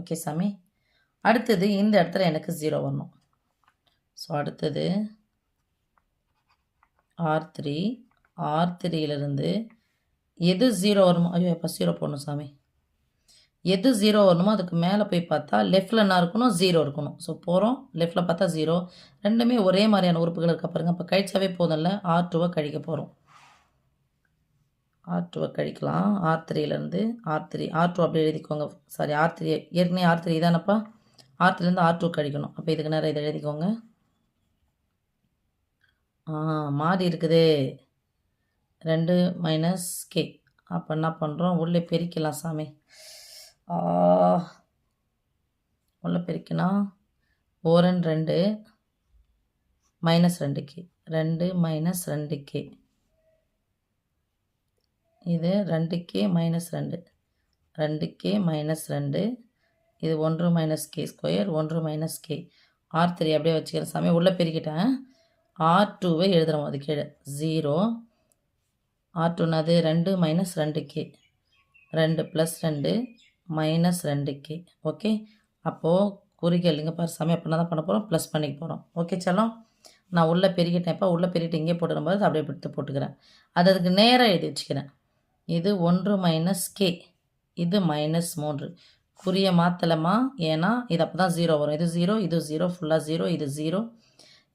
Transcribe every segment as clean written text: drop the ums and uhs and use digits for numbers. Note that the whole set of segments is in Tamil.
ஓகே சாமி. அடுத்தது இந்த இடத்துல எனக்கு 0 வரணும். ஸோ அடுத்தது R3 R3யிலிருந்து எது 0 வருமோ, ஐயோ எப்போ 0 போடணும் சாமி, எது 0 வரணுமோ அதுக்கு மேலே போய் பார்த்தா லெஃப்டில் என்ன இருக்கணும், 0 இருக்கணும். ஸோ போகிறோம், லெஃப்டில் பார்த்தா 0, ரெண்டுமே ஒரே மாதிரியான உறுப்புகள் இருக்க பாருங்க. அப்போ கழிச்சாவே போதும்ல, R2வை கழிக்க போகிறோம். R2வை கழிக்கலாம். R3லேருந்து R2 அப்படியே எழுதிக்கோங்க. சாரி, R3 ஏற்கனவே R3 தானப்பா, R3லேருந்து R2 கழிக்கணும். அப்போ இதுக்கு நேரம் இதை எழுதிக்கோங்க. மாறி இருக்குதே, 2 மைனஸ் கே. அப்போ என்ன பண்ணுறோம், உள்ளே பெருக்கலாம் சாமி. உள்ளே பெருக்கினா 2 மைனஸ் 2k, 2 மைனஸ் 2k, இது 2k மைனஸ் 2, 2k மைனஸ் 2, இது 1 minus K square, 1 minus K. R3 அப்படியே வச்சுக்கிறேன் சாமி, உள்ளே பெருக்கிட்டேன். R2வை எழுதுகிறோம் அது கீழே 0. R2னாது 2 minus 2k, 2 plus 2 minus 2k. Okay, அப்போது குறிகள் இங்கே பாரு சாமி, அப்படின்னா தான் பண்ண போகிறோம், ப்ளஸ் பண்ணிக்க போகிறோம். ஓகே செல்லம், நான் உள்ளே பெருக்கிட்டேன். இப்போ உள்ளே பெருக்கிட்டு இங்கே போட்டுரும்போது அப்படியே எடுத்து போட்டுக்கிறேன். அதுக்கு நேராக எழுதி வச்சுக்கிறேன். இது 1 மைனஸ் கே, இது மைனஸ் 3. குறிய மாற்றலமா, ஏன்னா இது அப்போ தான் 0 வரும். இது 0, இது 0, ஃபுல்லாக 0, இது 0.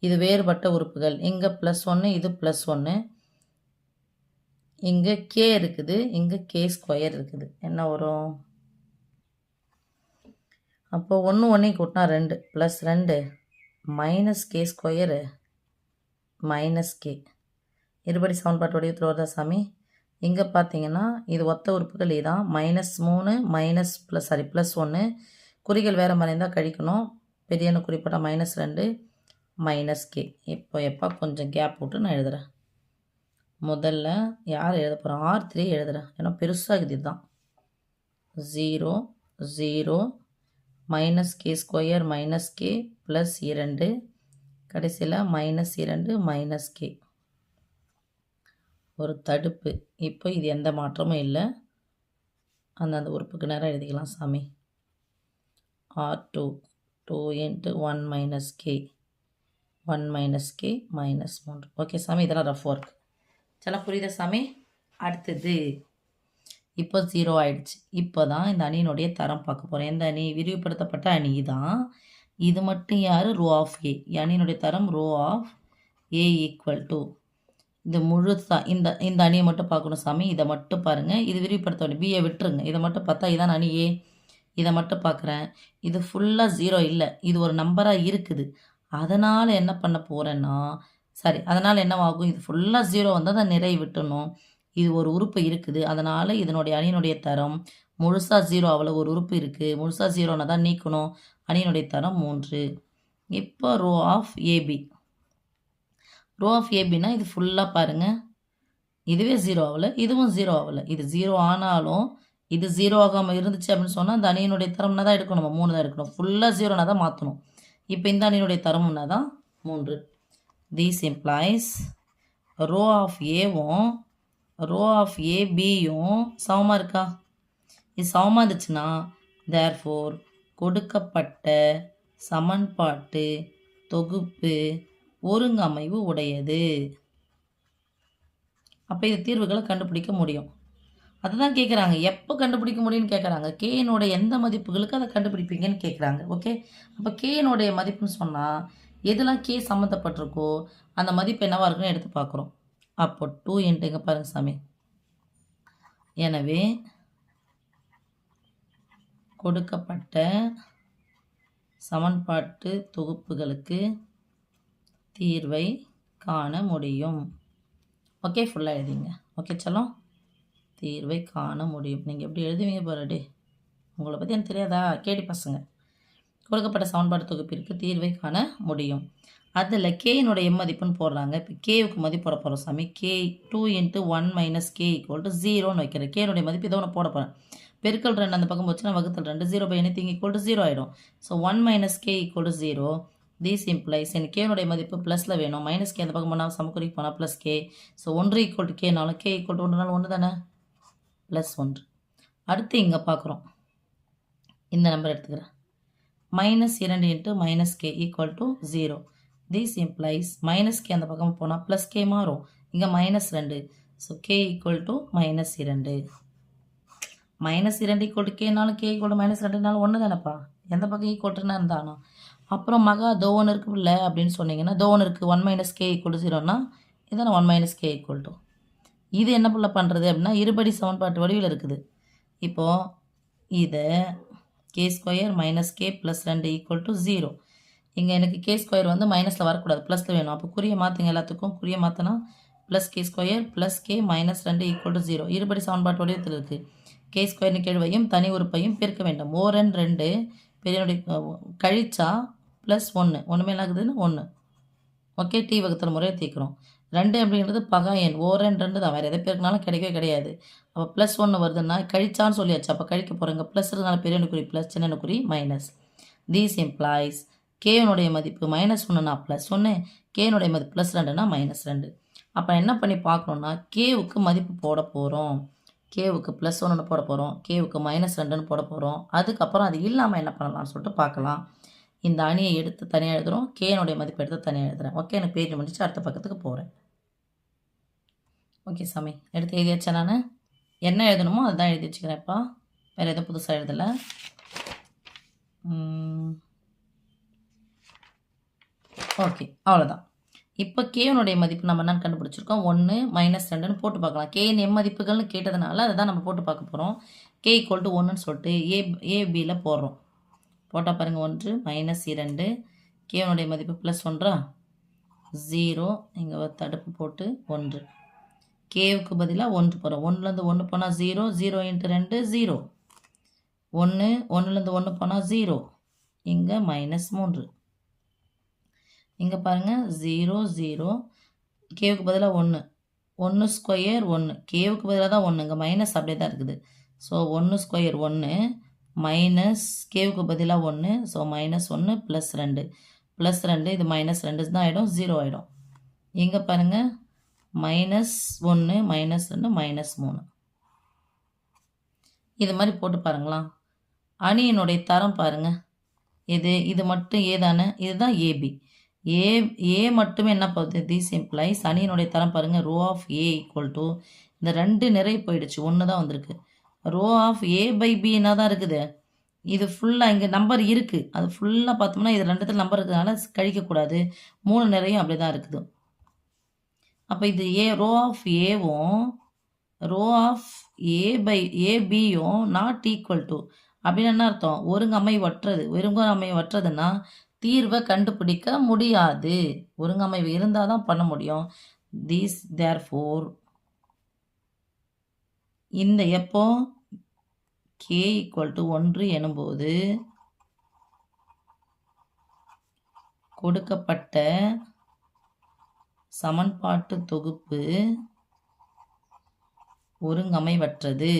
இது வேறுபட்ட உறுப்புகள். இங்கே ப்ளஸ் 1, இது ப்ளஸ் 1, இங்கே கே இருக்குது, இங்கே கே ஸ்கொயர் இருக்குது. என்ன வரும், அப்போது 1 1 கூட்டினா 2 plus 2 minus K square minus K. இருபடி சமன்பாட்டு வடிவத்தில் வருதா சாமி? இங்கே பார்த்தீங்கன்னா இது ஒத்த உறுப்புகள் இதான், -3 மைனஸ் ப்ளஸ் 1, குறிகள் வேறு மாதிரி இருந்தால் கழிக்கணும். பெரியன்னு குறிப்பிட்ட -2 மைனஸ் கே. இப்போ எப்போ கொஞ்சம் கேப் விட்டு நான் எழுதுகிறேன். முதல்ல யார் எழுத போகிறேன், R3 எழுதுகிறேன், ஏன்னா பெருசாகுது இதுதான். 0 0 minus K square minus K plus 2, கடைசியில் -2 மைனஸ் கே. ஒரு தடுப்பு. இப்போ இது எந்த மாற்றமும் இல்லை, அந்தந்த உறுப்புக்கு நேரம் எழுதிக்கலாம் சாமி. R2 2 × 1 minus K, 1 minus K minus 3. Okay சாமி, இதெல்லாம் ரஃப் ஒர்க். சில புரியுதா சாமி? அடுத்தது இப்போ 0 ஆயிடுச்சு. இப்போ தான் இந்த அணியினுடைய தரம் பார்க்க போகிறேன். எந்த அணி, விரிவுபடுத்தப்பட்ட அணி தான். இது மட்டும் யார், ரோ ஆஃப் ஏ. அணியினுடைய தரம் row of A equal to, இது முழுசா இந்த இந்த அணியை மட்டும் பார்க்கணும் சாமி. இதை மட்டும் பாருங்கள், இது விரிவுபடுத்த வேண்டிய பியை விட்டுருங்க. இதை மட்டும் பார்த்தா இதான் அணி ஏ, இதை மட்டும் பார்க்குறேன். இது ஃபுல்லாக 0 இல்லை, இது ஒரு நம்பராக இருக்குது. அதனால் என்ன பண்ண போகிறேன்னா, சரி, அதனால் என்னவாகும், இது ஃபுல்லாக 0 வந்தால் தான் நிறைய விட்டணும். இது ஒரு உறுப்பு இருக்குது, அதனால் இதனுடைய அணியினுடைய தரம் முழுசாக 0, அவ்வளோ ஒரு உறுப்பு இருக்குது, முழுசாக 0னா தான் நீக்கணும். அணியினுடைய தரம் 3. இப்போ row of AB, row of ஏபினா இது ஃபுல்லாக பாருங்கள், இதுவே 0 ஆகலை, இதுவும் 0 ஆகலை. இது 0 ஆனாலும் இது 0 ஆகாமல் இருந்துச்சு அப்படின்னு சொன்னால் அந்த அணியினுடைய தரம்னா தான் எடுக்கணும், நம்ம 3 தான் எடுக்கணும். ஃபுல்லாக 0னா தான் மாற்றணும். இப்போ இந்த அணியினுடைய தரம்னா தான் 3. This implies ரோ ஆஃப் ஏவும் ரோ ஆஃப் ஏபியும் சமமாக இருக்கா? இது சமமாக இருந்துச்சுன்னா தேர்ஃபோர் கொடுக்கப்பட்ட சமன்பாட்டு தொகுப்பு ஒருங்கமைவு உடையது. அப்போ இது தீர்வுகளை கண்டுபிடிக்க முடியும். அதுதான் கேட்குறாங்க, எப்போ கண்டுபிடிக்க முடியும்னு கேட்குறாங்க. கேனுடைய எந்த மதிப்புகளுக்கு அதை கண்டுபிடிப்பீங்கன்னு கேட்குறாங்க. ஓகே, அப்போ கேனுடைய மதிப்புன்னு சொன்னால் எதெல்லாம் கே சம்மந்தப்பட்டிருக்கோ அந்த மதிப்பு என்னவாக இருக்குன்னு எடுத்து பார்க்குறோம். அப்போ 2 இன்ட்டுங்க பாருங்கள் சாமி. எனவே கொடுக்கப்பட்ட சமன்பாட்டு தொகுப்புகளுக்கு தீர்வை காண முடியும். ஓகே, ஃபுல்லாக எழுதிங்க. ஓகே செல்லம், தீர்வை காண முடியும். நீங்கள் எப்படி எழுதுவீங்க பாருடே, உங்களை பற்றி எனக்கு தெரியாதா, கேடி பசங்க. கொடுக்கப்பட்ட சமன்பாடு தொகுப்பிற்கு தீர்வை காண முடியும். அதில் கேயினுடைய மதிப்புன்னு போடுறாங்க. இப்போ கேவுக்கு மதிப்பு போட போகிறோம் சாமி. K 2 × 1 minus k equal to 0ன்னு வைக்கிறேன். கேனுடைய மதிப்பு இதை ஒன்று போட போகிறேன். பெருக்கல் 2 அந்த பக்கம் போச்சுன்னா வகுத்தல் 2, 0 பை எனிதிங் ஈக்குவல் டு 0 ஆகிடும். So 1 minus k equal to 0. These implies எனக்கு கேனுடைய மதிப்பு ப்ளஸில் வேணும். மைனஸ் கே அந்த பக்கம் போனால் சமக்குறிக்கு போனால் plus k. So 1 equal to கேனாலும் கே ஈக்குவல் டு 1 1 தானே, +1. அடுத்து இங்கே பார்க்குறோம், இந்த நம்பர் எடுத்துக்கிறேன். -2 into -k equal to 0. This implies -k அந்த பக்கம் போனால் +k மாறும். இங்கே -2. So k equal to -2. -2 equal to கேனாலும் k ஈக்குவல் டு -2னாலும் ஒன்று தானேப்பா. எந்த பக்கம் ஈக்குவல்ட்டுனா இருந்தானோ. அப்புறம் மகா தோ ஒன்று இருக்கு இல்லை அப்படின்னு சொன்னீங்கன்னா தோ ஒன்று இருக்குது 1 - k ஈக்குவல் டு 0னா இதான 1 - k ஈக்குவல் டு. இது என்ன புள்ள பண்ணுறது அப்படின்னா இருபடி சமன்பாட்டு வடிவில் இருக்குது. இப்போது இதை k² - k + 2 ஈக்குவல் டு 0. இங்கே எனக்கு k² வந்து மைனஸில் வரக்கூடாது, ப்ளஸில் வேணும். அப்போ குறிய மாற்றுங்க, எல்லாத்துக்கும் குறிய மாற்றினா +k² + k - 2 ஈக்குவல் டு 0. இருபடி சமன்பாட்டு வடிவத்தில் இருக்குது. k² நிகழ்வையும் தனி உறுப்பையும் பெருக்க வேண்டும். ஓரன் 2 பெரியனுடைய கழிச்சா +1 ஒன்றுமே ஆகுதுன்னு 1. ஓகே, டி வகுத்தல் முறையை தீர்க்கிறோம். 2 அப்படின்றது பகா எண். ஓரன் 2 தான், வேறு எதை பேருக்குனாலும் கிடைக்கவே கிடையாது. அப்போ +1 வருதுன்னா கழிச்சான்னு சொல்லியாச்சு. அப்போ கழிக்க போகிறேங்க. ப்ளஸ் இருந்தாலும் பெரிய குறி ப்ளஸ், சின்ன குறி மைனஸ். தீஸ் இம்ப்ளாய்ஸ் கேனுடைய மதிப்பு -1னா +1, கேனுடைய மதிப்பு +2னா -2. அப்போ என்ன பண்ணி பார்க்கணுன்னா கேவுக்கு மதிப்பு போட போகிறோம். கேவுக்கு +1ன்னு போட போகிறோம், கேவுக்கு -2ன்னு போட போகிறோம். அதுக்கப்புறம் அது இல்லாமல் என்ன பண்ணலாம்னு சொல்லிட்டு பார்க்கலாம். இந்த அணியை எடுத்து தனியாக எழுதுகிறோம், கேனுடைய மதிப்பு எடுத்து தனியாக எழுதுகிறேன். ஓகே, எனக்கு பேஜ் முடிச்சு அடுத்த பக்கத்துக்கு போகிறேன். ஓகே சாமி, எடுத்து எழுதியாச்சா? நான் என்ன எழுதணுமோ அதுதான் எழுதி வச்சுக்கிறேன்ப்பா, வேறு எதுவும் புதுசாக எழுதலை. ஓகே, அவ்வளோதான். இப்போ கேனுடைய மதிப்பு நம்ம என்னன்னு கண்டுபிடிச்சிருக்கோம், 1 -2ன்னு போட்டு பார்க்கலாம். கேன் எம் மதிப்புகள்னு கேட்டதுனால அதை தான் நம்ம போட்டு பார்க்க போகிறோம். k ஈக்குவல் டு 1ன்னு சொல்லிட்டு ஏபியில் போடுறோம். போட்டால் பாருங்கள், 1 -2, கேனுடைய மதிப்பு +1, 0, இங்கே தடுப்பு போட்டு 1. கேவுக்கு பதிலாக 1 போகிறோம். 1லேருந்து 1 போனால் 0, 0 × 2 0, 1, 1லேருந்து 1 போனால் 0, இங்கே -3. இங்கே பாருங்கள் 0 0, கேவுக்கு பதிலாக 1, 1² 1, கேவுக்கு பதிலாக தான் 1, இங்கே மைனஸ் அப்படியே தான் இருக்குது. ஸோ 1² 1 மைனஸ் கேவுக்கு பதிலாக 1, ஸோ -1 +2 +2, இது -2 தான் ஆகிடும், 0 ஆகிடும். இங்கே பாருங்கள் -1 -2 -3. இது மாதிரி போட்டு பாருங்களா. அணியினுடைய தரம் பாருங்கள், இது மட்டும் ஏதானே, இதுதான் ஏபி. ஏ மட்டுமே என்ன போகுது, திஸ் இம்ப்ளைஸ் அணியினுடைய தரம் பாருங்கள், row of A equal to இந்த 2 நிறைய போயிடுச்சு, 1 தான் வந்திருக்கு. ரோ ஆஃப் a/b என்ன தான் இருக்குது, இது ஃபுல்லாக இங்கே நம்பர் இருக்குது, அது ஃபுல்லாக பார்த்தோம்னா இது 2 நம்பர் இருக்கிறதுனால கழிக்கக்கூடாது, 3 நிறையும் அப்படி தான் இருக்குது. அப்போ இது ரோ ஆஃப் ஏவும் ரோ ஆஃப் ஏபியும் நாட் ஈக்குவல் டு அப்படின்னு என்ன அர்த்தம், ஒருங்கமைவற்றதுன்னா தீர்வை கண்டுபிடிக்க முடியாது. ஒருங்கமைவு இருந்தால் தான் பண்ண முடியும். தேர்ஃபோர் இந்த எப்போ k ஈக்குவல் டு 1 எனும்போது கொடுக்கப்பட்ட சமன்பாட்டு தொகுப்பு ஒருங்கமைவற்றது.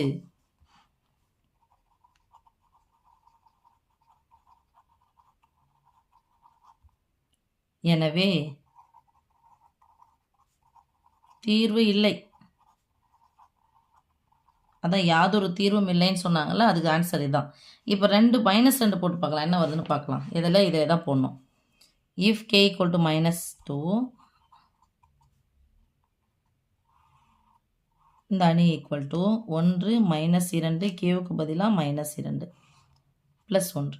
எனவே தீர்வு இல்லை. அதான் யாதொரு தீர்வும் இல்லைன்னு சொன்னாங்கல்ல, அதுக்கு ஆன்சர் இதுதான். இப்போ -2 போட்டு பார்க்கலாம், என்ன வருதுன்னு பார்க்கலாம். இதில் இதை தான் போடணும். இஃப் k ஈக்குவல் டு -2, இந்த அணி ஈக்குவல் டு 1 -2, கேவுக்கு பதிலாக -2 +1,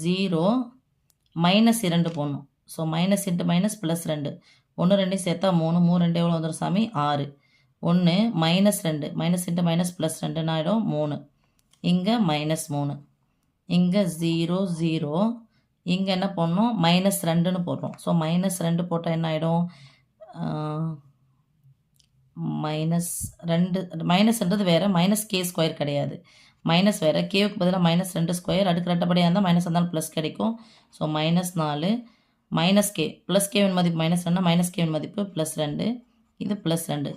0 -2 போடணும். ஸோ -× -+2, 1 2 சேர்த்தா 3, 3 2 எவ்வளோ வந்துடும் சாமி, 6. 1 -2 -× +2 ஆகிடும் 3, இங்கே -3, இங்கே 0 0, இங்கே என்ன போடணும், -2ன்னு போடுறோம். ஸோ -2 போட்டால் என்ன ஆகிடும், -2ன்றது வேறு, -k² கிடையாது, மைனஸ் வேறு, கேவுக்கு பதிலாக -2² அடுக்கு ரெட்டப்படியாக இருந்தால் மைனஸ் இருந்தாலும் ப்ளஸ் கிடைக்கும். ஸோ -4 -k ப்ளஸ் கேவின் மதிப்பு -2, கேவின் மதிப்பு +2, இது +2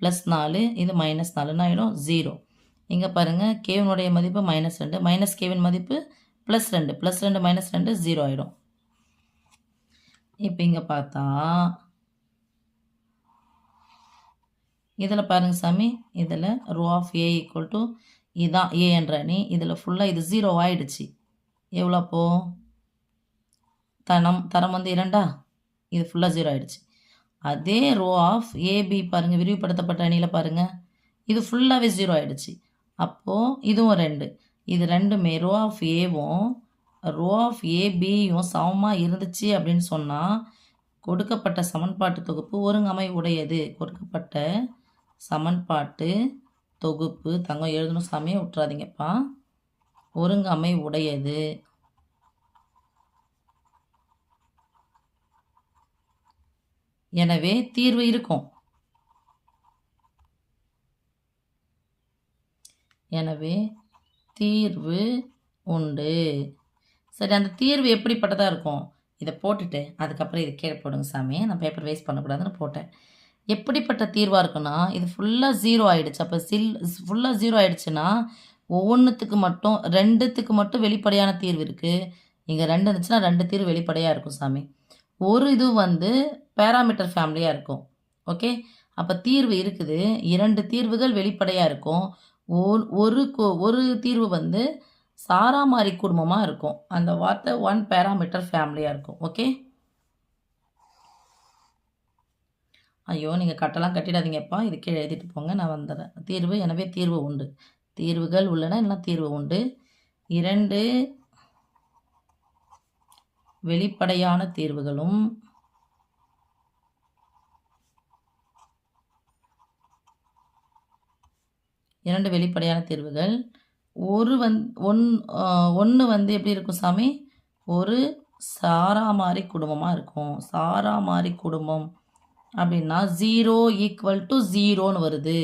+4, இது -4ன்னு ஆகிடும் 0. இங்கே பாருங்கள், கேவினுடைய மதிப்பு -2, கேவின் மதிப்பு +2, +2 -2 0 ஆகிடும். இப்போ இங்கே பார்த்தா இதில் பாருங்கள் சாமி, இதில் row of A equal to இதுதான் ஏ என்ற அணி. இதில் ஃபுல்லாக இது 0 ஆயிடுச்சு. எவ்வளோ அப்போ தரம் வந்து 2 இது ஃபுல்லாக 0 ஆயிடுச்சு. அதே ரோ ஆஃப் ஏபி பாருங்கள், விரிவுபடுத்தப்பட்ட அணியில் பாருங்கள், இது ஃபுல்லாகவே 0 ஆயிடுச்சு. அப்போது இதுவும் 2. இது ரெண்டுமே ரோ ஆஃப் ஏவும் ரோ ஆஃப் ஏபியும் சமமாக இருந்துச்சு அப்படின்னு சொன்னால் கொடுக்கப்பட்ட சமன்பாட்டு தொகுப்பு ஒருங்கமை உடையது. கொடுக்கப்பட்ட சமன்பாட்டு தொகுப்பு தங்கம் எழுதணும் சாமியை விட்டுறாதீங்கப்பா. ஒருங்கமை உடையது. எனவே தீர்வு இருக்கும். எனவே தீர்வு உண்டு. சரி, அந்த தீர்வு எப்படிப்பட்டதாக இருக்கும்? இதை போட்டுட்டு அதுக்கப்புறம் இது கீழே போடுங்க சாமி, நான் பேப்பர் வேஸ்ட் பண்ணக்கூடாதுன்னு போட்டேன். எப்படிப்பட்ட தீர்வாக இருக்குன்னா, இது ஃபுல்லாக 0 ஆகிடுச்சு. அப்போ ஃபுல்லாக 0 ஆகிடுச்சுன்னா ஒவ்வொன்றுத்துக்கு மட்டும் 2த்துக்கு மட்டும் வெளிப்படையான தீர்வு இருக்குது. இங்கே 2 இருந்துச்சுன்னா 2 தீர்வு வெளிப்படையாக இருக்கும் சாமி. ஒரு இது வந்து பேராமீட்டர் ஃபேமிலியாக இருக்கும். ஓகே, அப்போ தீர்வு இருக்குது. 2 தீர்வுகள் வெளிப்படையாக இருக்கும். ஒரு தீர்வு வந்து சாராமாரி குடும்பமாக இருக்கும். அந்த வார்த்தை 1 பேராமீட்டர் ஃபேமிலியாக இருக்கும். ஓகே, ஐயோ நீங்கள் கட்டெல்லாம் கட்டிடாதீங்கப்பா, இது கீழே எழுதிட்டு போங்க, நான் வந்துடுறேன். தீர்வு, எனவே தீர்வு உண்டு. தீர்வுகள் உள்ளன, இல்லைனா தீர்வு உண்டு. 2 வெளிப்படையான தீர்வுகளும் 2 வெளிப்படையான தீர்வுகள். ஒன்று வந்து எப்படி இருக்கும் சாமி? ஒரு சாராமாரி குடும்பமாக இருக்கும். சாராமாரி குடும்பம் அப்படின்னா 0 = 0ன்னு வருது.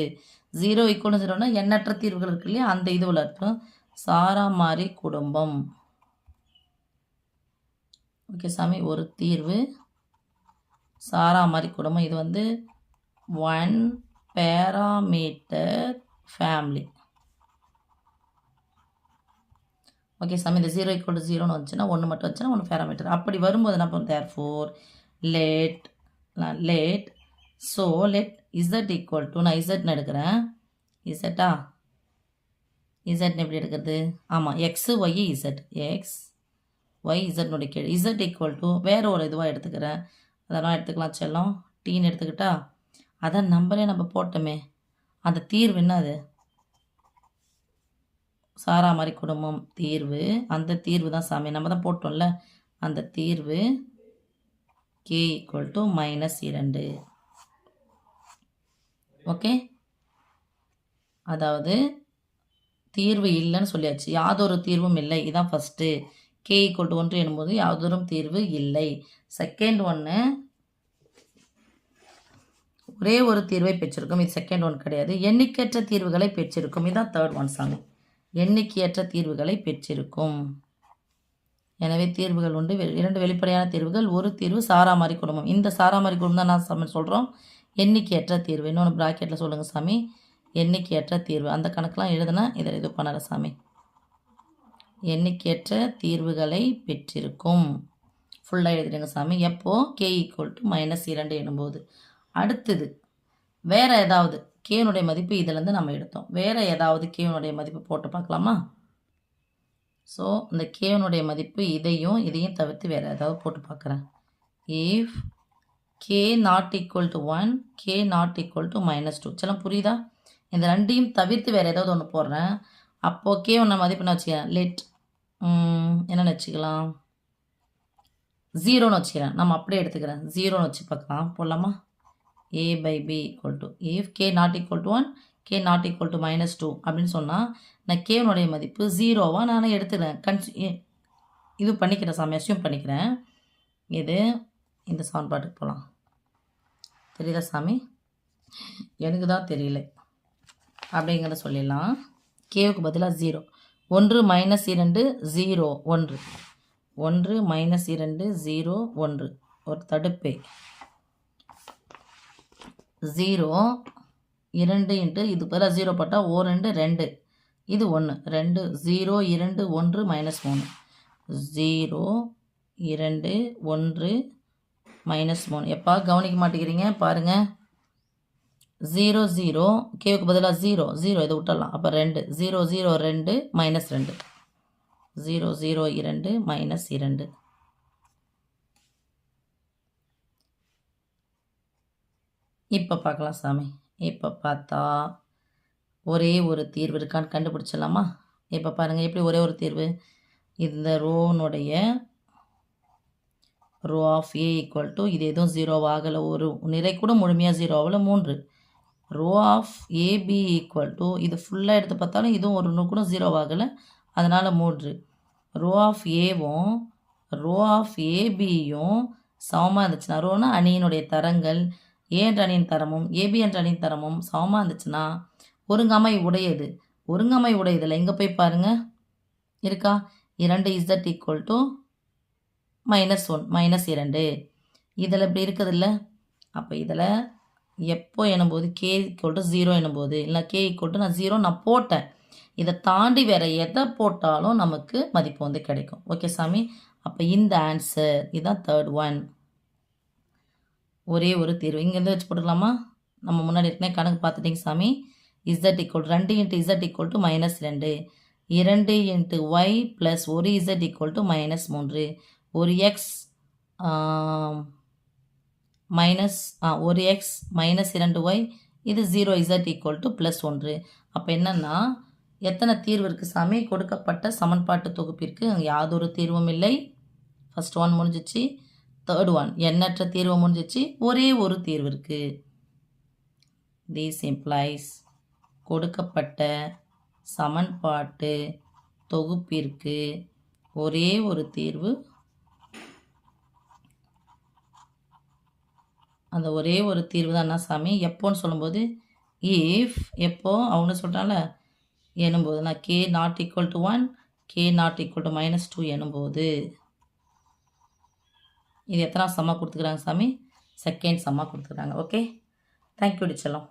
0 = 0ன்னா எண்ணற்ற தீர்வுகள் இருக்கு இல்லையா, அந்த இதுவில் இருக்கும் சாராமாரி குடும்பம். ஓகே சாமி, ஒரு தீர்வு சாராமாரி குடும்பம். இது வந்து 1 பேராமீட்டர் ஃபேமிலி. ஓகே சாமி, இந்த 0 = 0ன்னு வந்துச்சுன்னா 1 மட்டும் வந்துச்சுன்னா 1 பேராமீட்டர். அப்படி வரும்போது என்ன பண்ணும்? தேர்ஃபோர் let z = நான் z எடுக்கிறேன். z எப்படி எடுக்கிறது? ஆமாம், x y z. x y z நோட கீழே z = வேறு ஒரு இதுவாக எடுத்துக்கிறேன். அதெல்லாம் எடுத்துக்கலாம் செல்லம். டீன்னு எடுத்துக்கிட்டா அதான் நம்ம போட்டோமே, அந்த தீர்வு என்னது? சாராமாரி குடும்பம் தீர்வு. அந்த தீர்வு தான் சாமி நம்ம தான் போட்டோம்ல, அந்த தீர்வு k = -2. ஓகே, அதாவது தீர்வு இல்லைன்னு சொல்லியாச்சு, யாதொரு தீர்வும் இல்லை. இதான் ஃபஸ்ட்டு. k = 1 எனும்போது யாதொரு தீர்வு இல்லை. செகண்ட் ஒன்று ஒரே ஒரு தீர்வை பெற்றிருக்கும். இது செகண்ட் ஒன் கிடையாது. எண்ணிக்கையற்ற தீர்வுகளை பெற்றிருக்கும். இதுதான் தேர்ட் ஒன் சாமி. எண்ணிக்கையற்ற தீர்வுகளை பெற்றிருக்கும். எனவே தீர்வுகள் உண்டு. 2 வெளிப்படையான தீர்வுகள், ஒரு தீர்வு சாராமாரி குடும்பம். இந்த சாராமாரி குடும்பம் தான் நான் சொல்கிறோம் எண்ணிக்கையற்ற தீர்வு. இன்னொன்று ப்ராக்கெட்டில் சொல்லுங்கள் சாமி, எண்ணிக்கையற்ற தீர்வு. அந்த கணக்கெலாம் எழுதுனா இதில் இது பண்ணல சாமி. எண்ணிக்கையற்ற தீர்வுகளை பெற்றிருக்கும். ஃபுல்லாக எழுதிடுங்க சாமி. எப்போது? k = -2 எனும்போது. அடுத்தது வேறு ஏதாவது கேனுடைய மதிப்பு இதிலேருந்து நம்ம எடுத்தோம். வேறு ஏதாவது கேனுடைய மதிப்பு போட்டு பார்க்கலாமா? ஸோ இந்த கேனுடைய மதிப்பு இதையும் தவிர்த்து வேறு ஏதாவது போட்டு பார்க்குறேன். If k ≠ 1 k ≠ -2. செல்லம் புரியுதா? இந்த ரெண்டையும் தவிர்த்து வேறு ஏதாவது ஒன்று போடுறேன். அப்போது k ஒன்று மதிப்புன்னு வச்சுக்கிறேன். லெட் என்னென்னு வச்சுக்கலாம்? 0ன்னு வச்சுக்கிறேன். நம்ம அப்படியே எடுத்துக்கிறேன். 0ன்னு வச்சு பார்க்கலாம். போடலாமா? a/b = if k ≠ 1 k ≠ -2 அப்படின்னு சொன்னால் நான் கேனுடைய மதிப்பு 0வா நானே எடுத்துக்கிறேன். இது பண்ணிக்கிறேன் சாமி, அசியூம் பண்ணிக்கிறேன். இது இந்த சமன்பாட்டுக்கு போகலாம். தெரியுதா சாமி? எனக்கு தான் தெரியல அப்படிங்கிறத சொல்லிடலாம். கேவுக்கு பதிலாக 0. 1 - 2 0 1 1 - 2 0 1 ஒரு தடுப்பை 0 2 இது பதிலாக 0 போட்டால் 2 2 இது 1 2 0 2 1 -3 0 2 1 -3. எப்பா கவனிக்க மாட்டேங்கிறீங்க பாருங்கள். 0 0 கேவுக்கு பதிலாக 0 0 இதை விட்டுடலாம். அப்போ 2 0 0 2 மைனஸ் 2 0 0 2 மைனஸ் 2. இப்போ பார்க்கலாம் சாமி. இப்போ பார்த்தா ஒரே ஒரு தீர்வு இருக்கான்னு கண்டுபிடிச்சிடலாமா? இப்போ பாருங்கள் எப்படி ஒரே ஒரு தீர்வு. இந்த ரோனுடைய row of A equal to இது எதுவும் 0 ஆகலை, ஒரு நிறை கூட முழுமையாக 0 ஆகலை, 3. Row of A B equal to இது ஃபுல்லாக எடுத்து பார்த்தாலும் இதுவும் ஒரு கூட 0 ஆகலை, அதனால் 3. ரோ ஆஃப் ஏவும் ரோ ஆஃப் ஏபியும் சமமாக இருந்துச்சுன்னா, ரோனா அணியினுடைய தரங்கள், ஏ என்ற அணியின் தரமும் ஏபி என்ற அணியின் தரமும் சமமாக இருந்துச்சுன்னா ஒருங்கமை உடையது. ஒருங்கமை உடையதில் இங்கே போய் பாருங்கள் இருக்கா, 2z ஈக்குவல் டு -1 -2 இதில் இப்படி இருக்குதுல்ல. அப்போ இதில் எப்போ எனும்போது கே ஈக்குவல் டு 0 எனும்போது, இல்லை கே ஈக்குவல் டு நான் 0 நான் போட்டேன், இதை தாண்டி வேறு எதை போட்டாலும் நமக்கு மதிப்பு வந்து கிடைக்கும். ஓகே சாமி. அப்போ இந்த ஆன்சர் இதுதான் தேர்ட் ஒன். ஒரே ஒரு தீர்வு இங்கேருந்து வச்சு போட்டுக்கலாமா? நம்ம முன்னாடி ஏற்கனவே கணக்கு பார்த்துட்டிங்க சாமி. z equal 2 × z equal to -2, 2 × y plus ஒரு z ஈக்குவல் டு -3, ஒரு எக்ஸ் மைனஸ் ஒரு எக்ஸ் -2y, இது 0z ஈக்குவல் டு +1. அப்போ என்னென்னா எத்தனை தீர்வு இருக்குது சாமி? கொடுக்கப்பட்ட சமன்பாட்டு தொகுப்பிற்கு யாதொரு தீர்வும் இல்லை. ஃபர்ஸ்ட் ஒன் முடிஞ்சிச்சு. தேர்ட் ஒன் எண்ணற்ற தீர்வு முடிஞ்சிச்சு. ஒரே ஒரு தீர்வு இருக்குது. தீஸ் இம்ப்ளைஸ் கொடுக்கப்பட்ட சமன்பாட்டு தொகுப்பிற்கு ஒரே ஒரு தீர்வு. அந்த ஒரே ஒரு தீர்வு தான் என்ன சாமி? எப்போன்னு சொல்லும்போது இஃப் எப்போ அவங்க சொல்கிறாங்கள எனும்போது நான் can not equal to 1 can not equal to -2 எனும்போது. இது எத்தனை சம்மா கொடுத்துக்கிறாங்க சாமி? செகண்ட் சம்மா கொடுத்துக்கிறாங்க. Okay, thank you டிச்சலம்.